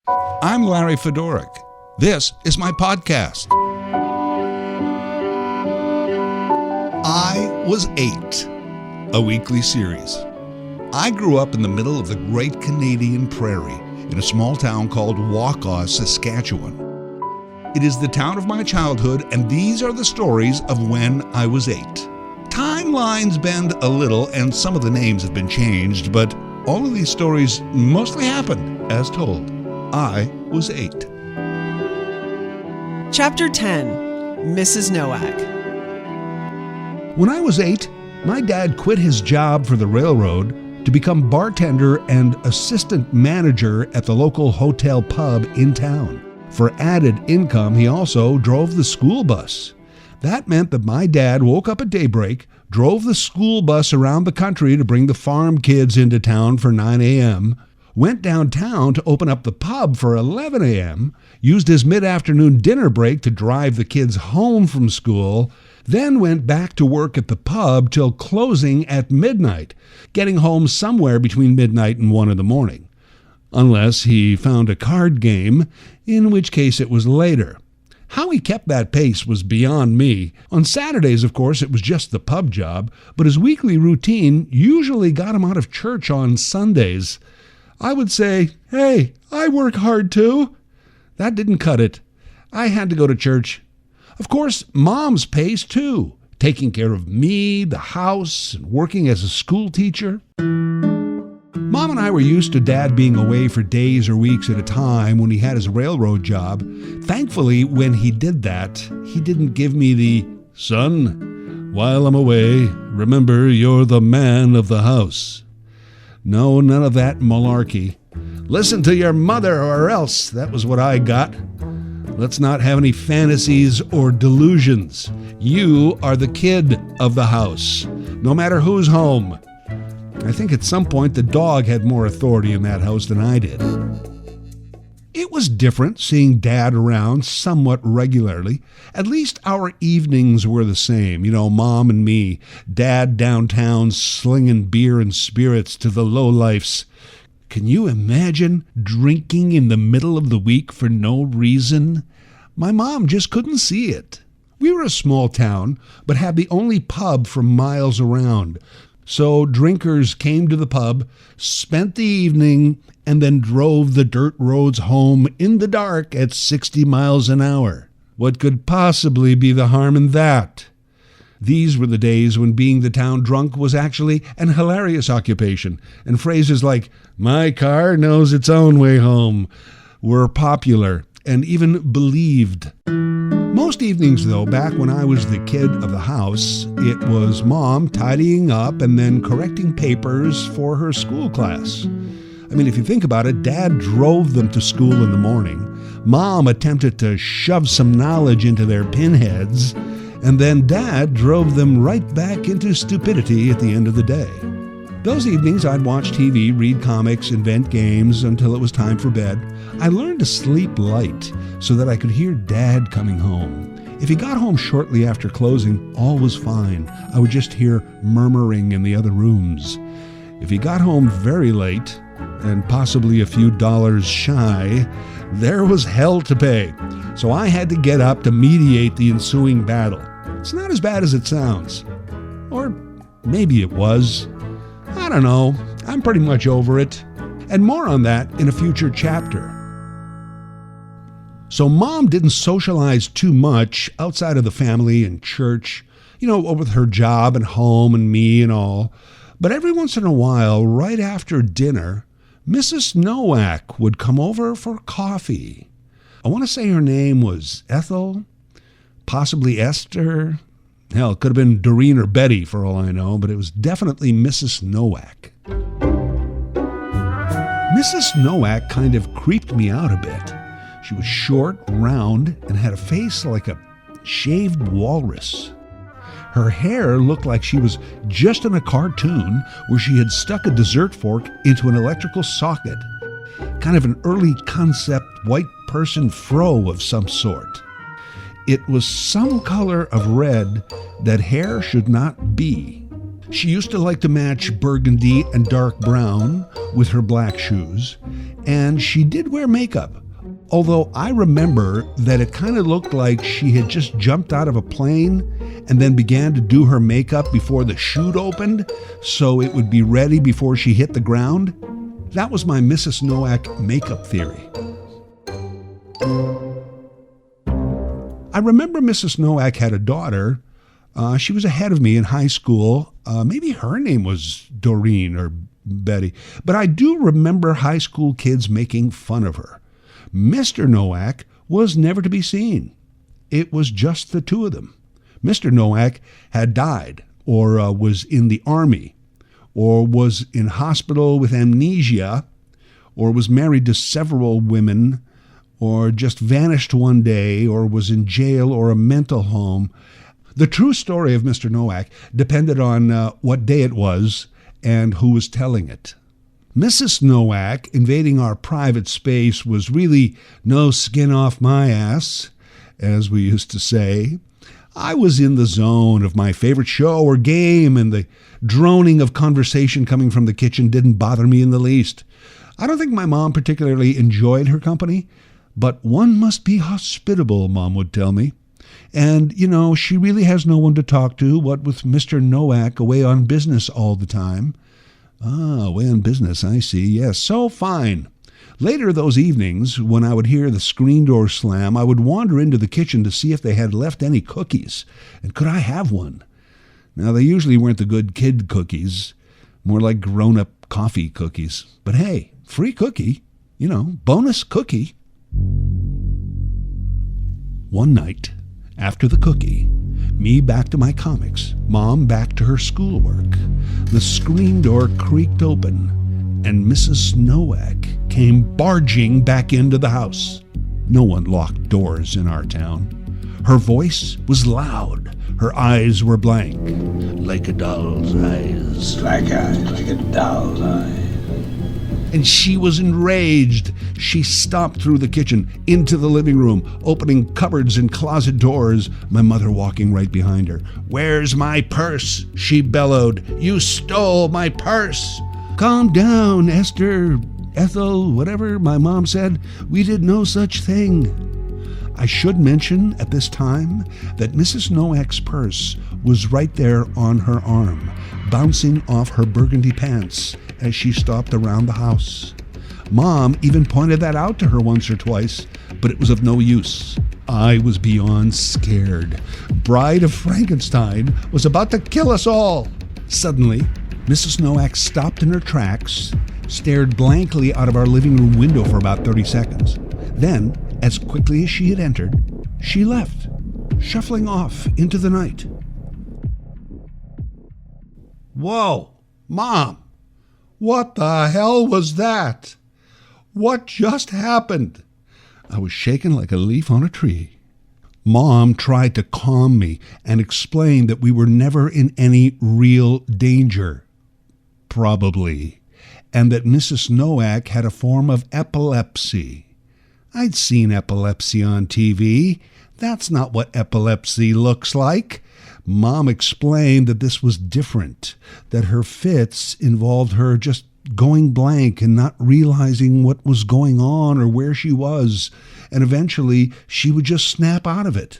I'm Larry Fedoruk. This is my podcast. I Was 8, a weekly series. I grew up in the middle of the great Canadian prairie in a small town called Waukau, Saskatchewan. It is the town of my childhood, and these are the stories of when I was 8. Timelines bend a little, and some of the names have been changed, but all of these stories mostly happened as told. I was 8. Chapter 10, Mrs. Nowak. When I was 8, my dad quit his job for the railroad to become bartender and assistant manager at the local hotel pub in town. For added income, he also drove the school bus. That meant that my dad woke up at daybreak, drove the school bus around the country to bring the farm kids into town for 9 a.m., went downtown to open up the pub for 11 a.m., used his mid-afternoon dinner break to drive the kids home from school, then went back to work at the pub till closing at midnight, getting home somewhere between midnight and 1 in the morning. Unless he found a card game, in which case it was later. How he kept that pace was beyond me. On Saturdays, of course, it was just the pub job, but his weekly routine usually got him out of church on Sundays. I would say, "Hey, I work hard too." That didn't cut it. I had to go to church. Of course, Mom's pace too, taking care of me, the house, and working as a school teacher. Mom and I were used to Dad being away for days or weeks at a time when he had his railroad job. Thankfully, when he did that, he didn't give me the, "Son, while I'm away, remember you're the man of the house." No, none of that malarkey. Listen to your mother or else, that was what I got. Let's not have any fantasies or delusions. You are the kid of the house, no matter who's home. I think at some point the dog had more authority in that house than I did. It was different seeing Dad around somewhat regularly. At least our evenings were the same. Mom and me. Dad downtown slinging beer and spirits to the lowlifes. Can you imagine drinking in the middle of the week for no reason? My mom just couldn't see it. We were a small town, but had the only pub for miles around. So drinkers came to the pub, spent the evening, and then drove the dirt roads home in the dark at 60 miles an hour. What could possibly be the harm in that? These were the days when being the town drunk was actually an hilarious occupation, and phrases like, "My car knows its own way home," were popular and even believed. Most evenings, though, back when I was the kid of the house, it was Mom tidying up and then correcting papers for her school class. If you think about it, Dad drove them to school in the morning. Mom attempted to shove some knowledge into their pinheads, and then Dad drove them right back into stupidity at the end of the day. Those evenings, I'd watch TV, read comics, invent games until it was time for bed. I learned to sleep light so that I could hear Dad coming home. If he got home shortly after closing, all was fine. I would just hear murmuring in the other rooms. If he got home very late, and possibly a few dollars shy, there was hell to pay. So I had to get up to mediate the ensuing battle. It's not as bad as it sounds. Or maybe it was. I don't know. I'm pretty much over it. And more on that in a future chapter. So Mom didn't socialize too much outside of the family and church, with her job and home and me and all. But every once in a while, right after dinner, Mrs. Nowak would come over for coffee. I want to say her name was Ethel, possibly Esther. Hell, it could have been Doreen or Betty for all I know, but it was definitely Mrs. Nowak. Mrs. Nowak kind of creeped me out a bit. She was short, round, and had a face like a shaved walrus. Her hair looked like she was just in a cartoon where she had stuck a dessert fork into an electrical socket. Kind of an early concept white person fro of some sort. It was some color of red that hair should not be. She used to like to match burgundy and dark brown with her black shoes, and she did wear makeup. Although I remember that it kind of looked like she had just jumped out of a plane and then began to do her makeup before the chute opened, so it would be ready before she hit the ground. That was my Mrs. Nowak makeup theory. I remember Mrs. Nowak had a daughter. She was ahead of me in high school. Maybe her name was Doreen or Betty. But I do remember high school kids making fun of her. Mr. Nowak was never to be seen. It was just the two of them. Mr. Nowak had died, or was in the army, or was in hospital with amnesia, or was married to several women, or just vanished one day, or was in jail or a mental home. The true story of Mr. Nowak depended on what day it was and who was telling it. Mrs. Nowak invading our private space was really no skin off my ass, as we used to say. I was in the zone of my favorite show or game, and the droning of conversation coming from the kitchen didn't bother me in the least. I don't think my mom particularly enjoyed her company, but one must be hospitable, Mom would tell me. And, she really has no one to talk to, what with Mr. Nowak away on business all the time. Away on business, I see. Yes, so fine. Later those evenings, when I would hear the screen door slam, I would wander into the kitchen to see if they had left any cookies, and could I have one? Now, they usually weren't the good kid cookies, more like grown-up coffee cookies. But hey, free cookie, bonus cookie. One night, after the cookie, me back to my comics, Mom back to her schoolwork, the screen door creaked open, and Mrs. Nowak came barging back into the house. No one locked doors in our town. Her voice was loud. Her eyes were blank. Like a doll's eyes. Black eyes, like a doll's eyes. And she was enraged. She stomped through the kitchen, into the living room, opening cupboards and closet doors, my mother walking right behind her. "Where's my purse?" she bellowed. "You stole my purse." "Calm down, Esther, Ethel, whatever," my mom said. "We did no such thing." I should mention at this time that Mrs. Nowak's purse was right there on her arm, bouncing off her burgundy pants as she stopped around the house. Mom even pointed that out to her once or twice, but it was of no use. I was beyond scared. Bride of Frankenstein was about to kill us all. Suddenly, Mrs. Nowak stopped in her tracks, stared blankly out of our living room window for about 30 seconds. Then, as quickly as she had entered, she left, shuffling off into the night. Whoa, Mom! What the hell was that? What just happened? I was shaken like a leaf on a tree. Mom tried to calm me and explain that we were never in any real danger. Probably. And that Mrs. Nowak had a form of epilepsy. I'd seen epilepsy on TV. That's not what epilepsy looks like. Mom explained that this was different, that her fits involved her just going blank and not realizing what was going on or where she was, and eventually she would just snap out of it.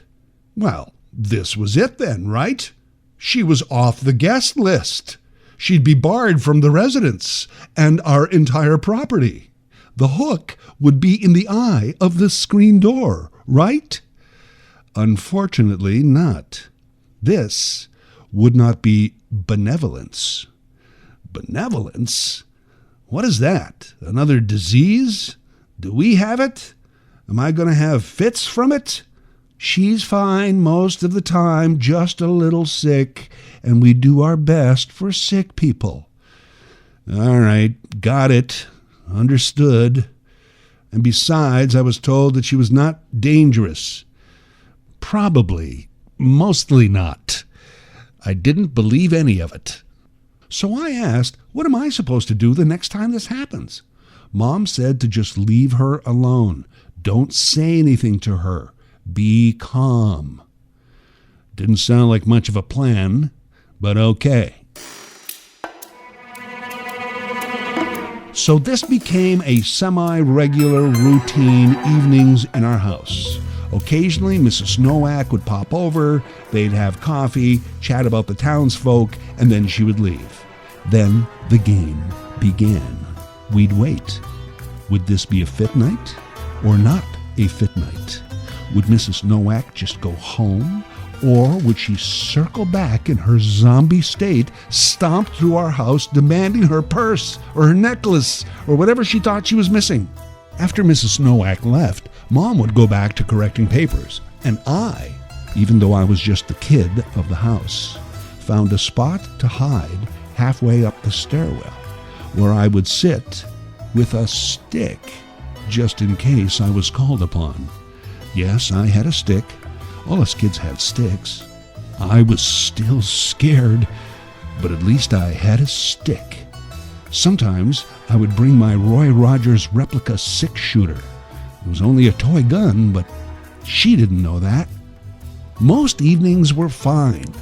Well, this was it then, right? She was off the guest list. She'd be barred from the residence and our entire property. The hook would be in the eye of the screen door, right? Unfortunately not. This would not be benevolence. Benevolence? What is that? Another disease? Do we have it? Am I going to have fits from it? She's fine most of the time, just a little sick, and we do our best for sick people. All right, got it. Understood. And besides, I was told that she was not dangerous. Probably. Mostly not. I didn't believe any of it. So I asked, what am I supposed to do the next time this happens? Mom said to just leave her alone. Don't say anything to her. Be calm. Didn't sound like much of a plan, but okay. So this became a semi-regular routine evenings in our house. Occasionally, Mrs. Nowak would pop over, they'd have coffee, chat about the townsfolk, and then she would leave. Then the game began. We'd wait. Would this be a fit night or not a fit night? Would Mrs. Nowak just go home? Or would she circle back in her zombie state, stomp through our house, demanding her purse or her necklace or whatever she thought she was missing? After Mrs. Nowak left, Mom would go back to correcting papers, and I, even though I was just the kid of the house, found a spot to hide halfway up the stairwell, where I would sit with a stick, just in case I was called upon. Yes, I had a stick. All us kids had sticks. I was still scared, but at least I had a stick. Sometimes I would bring my Roy Rogers replica six-shooter. It was only a toy gun, but she didn't know that. Most evenings were fine,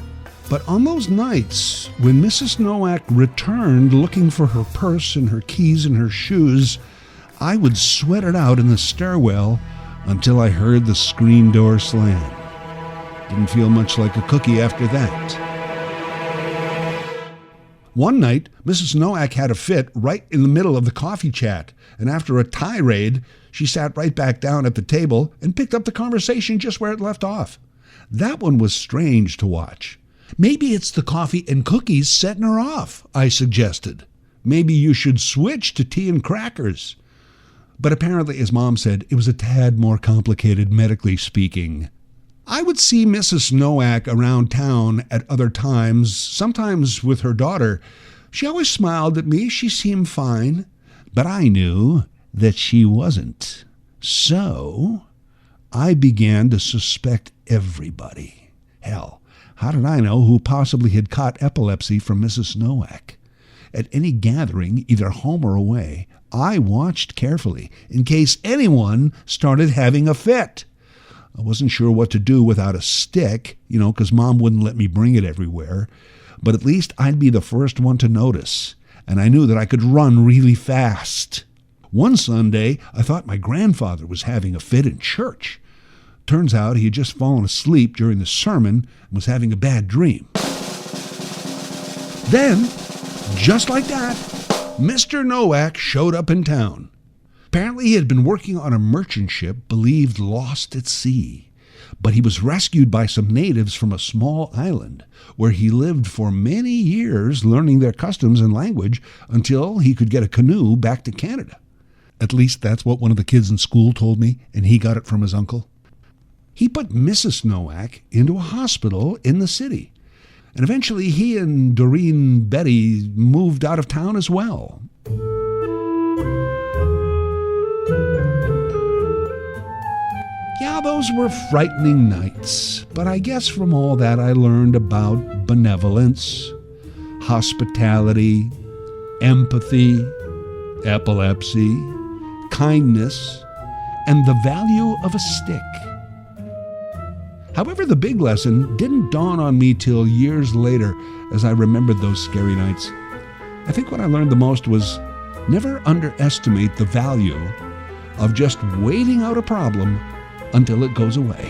but on those nights when Mrs. Nowak returned looking for her purse and her keys and her shoes, I would sweat it out in the stairwell until I heard the screen door slam. Didn't feel much like a cookie after that. One night, Mrs. Nowak had a fit right in the middle of the coffee chat, and after a tirade, she sat right back down at the table and picked up the conversation just where it left off. That one was strange to watch. Maybe it's the coffee and cookies setting her off, I suggested. Maybe you should switch to tea and crackers. But apparently, as Mom said, it was a tad more complicated medically speaking. I would see Mrs. Nowak around town at other times, sometimes with her daughter. She always smiled at me. She seemed fine. But I knew that she wasn't. So I began to suspect everybody. Hell, how did I know who possibly had caught epilepsy from Mrs. Nowak? At any gathering, either home or away, I watched carefully in case anyone started having a fit. I wasn't sure what to do without a stick, because Mom wouldn't let me bring it everywhere. But at least I'd be the first one to notice, and I knew that I could run really fast. One Sunday, I thought my grandfather was having a fit in church. Turns out he had just fallen asleep during the sermon and was having a bad dream. Then, just like that, Mr. Nowak showed up in town. Apparently he had been working on a merchant ship believed lost at sea, but he was rescued by some natives from a small island where he lived for many years learning their customs and language until he could get a canoe back to Canada. At least that's what one of the kids in school told me, and he got it from his uncle. He put Mrs. Nowak into a hospital in the city, and eventually he and Doreen Betty moved out of town as well. Yeah, those were frightening nights, but I guess from all that I learned about benevolence, hospitality, empathy, epilepsy, kindness, and the value of a stick. However, the big lesson didn't dawn on me till years later as I remembered those scary nights. I think what I learned the most was never underestimate the value of just waiting out a problem until it goes away.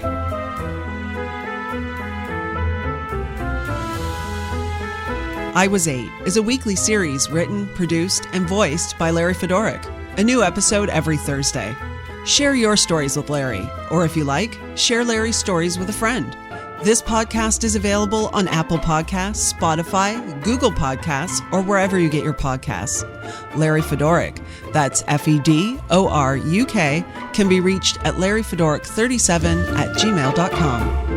I Was 8 is a weekly series written, produced, and voiced by Larry Fedoruk. A new episode every Thursday. Share your stories with Larry, or if you like, share Larry's stories with a friend. This podcast is available on Apple Podcasts, Spotify, Google Podcasts, or wherever you get your podcasts. Larry Fedoruk, that's Fedoruk, can be reached at larryfedoruk37@gmail.com.